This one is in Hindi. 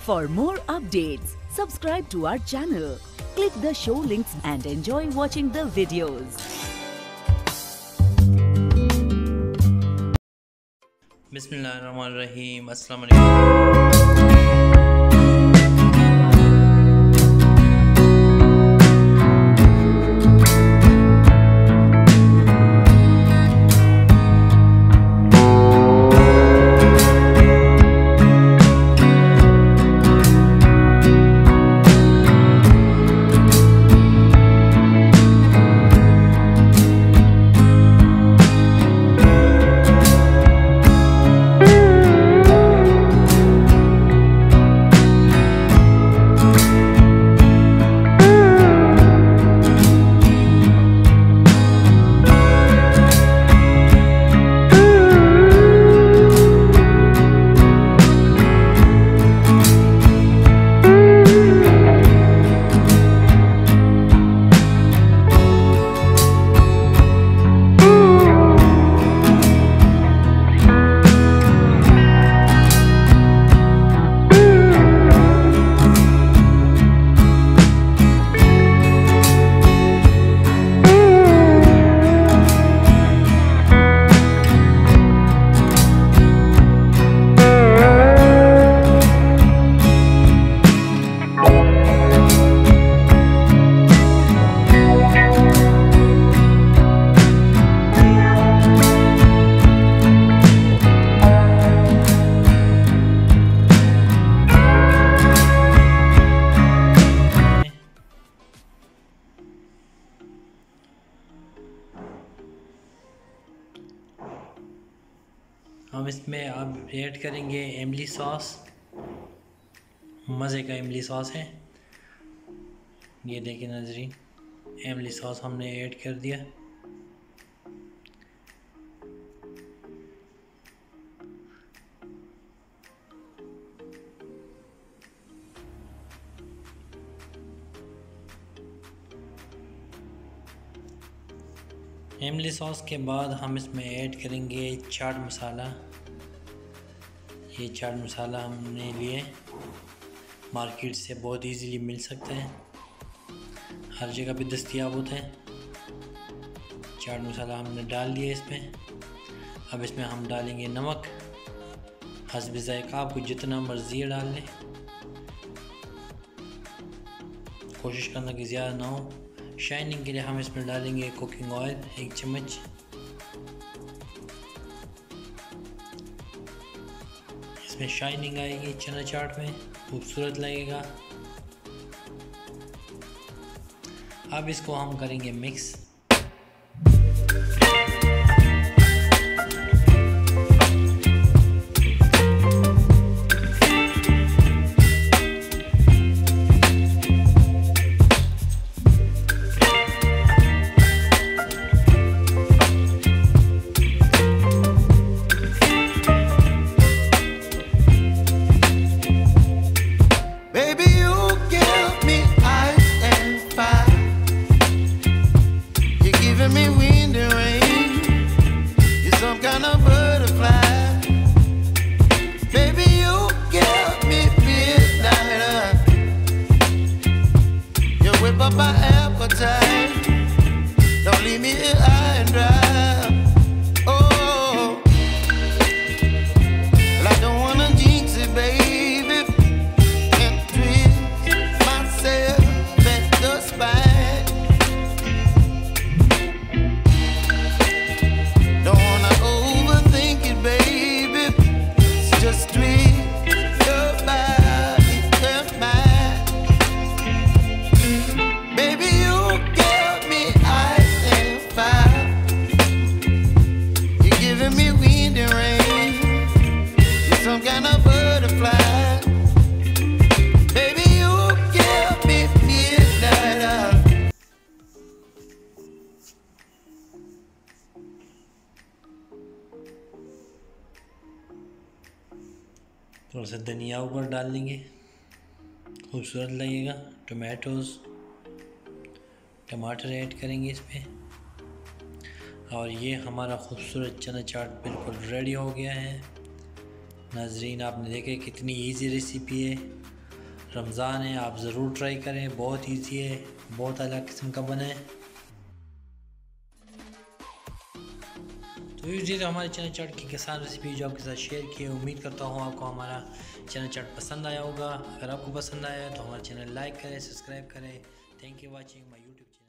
For more updates, subscribe to our channel, click the show links and enjoy watching the videos. बिस्मिल्लाहिर्रहमानिर्रहीम। अस्सलाम वालेकुम। हम इसमें अब ऐड करेंगे इमली सॉस। मज़े का इमली सॉस है, ये देखिए नाज़रीन, इमली सॉस हमने ऐड कर दिया। इमली सॉस के बाद हम इसमें ऐड करेंगे चाट मसाला। ये चाट मसाला हमने लिए, मार्केट से बहुत इजीली मिल सकता है, हर जगह पे दस्तयाब होता है। चाट मसाला हमने डाल दिया इसमें। अब इसमें हम डालेंगे नमक, हस्ब ज़ायक़ा, आपको जितना मर्ज़ी है डाल लें, कोशिश करना कि ज़्यादा ना हो। शाइनिंग के लिए हम इसमें डालेंगे कुकिंग ऑयल 1 चम्मच। इसमें शाइनिंग आएगी, चना चाट में खूबसूरत लगेगा। अब इसको हम करेंगे mix. My appetite, don't leave me here high and dry. Oh, well, I don't wanna jinx it, baby, and twist myself at the spine. Don't wanna overthink it, baby, it's just twist your body and mine. Baby, you give me ice and fire. You're giving me wind and rain. You're some kind of butterfly. Baby, you give me midnight. थोड़ा सा धनिया ऊपर डाल देंगे, खूबसूरत लगेगा। टमाटर ऐड करेंगे इसमें, और ये हमारा खूबसूरत चना चाट बिल्कुल रेडी हो गया है। नाजरीन, आपने देखा कितनी इजी रेसिपी है रमज़ान है, आप ज़रूर ट्राई करें, बहुत इजी है, बहुत अलग किस्म का बना है। तो ये हमारे चना चाट की किसान रेसिपी जो आपके साथ शेयर की है, उम्मीद करता हूँ आपको हमारा चना चाट पसंद आया होगा। अगर आपको पसंद आया तो हमारा चैनल लाइक करें, सब्सक्राइब करें। Thank you watching my YouTube channel.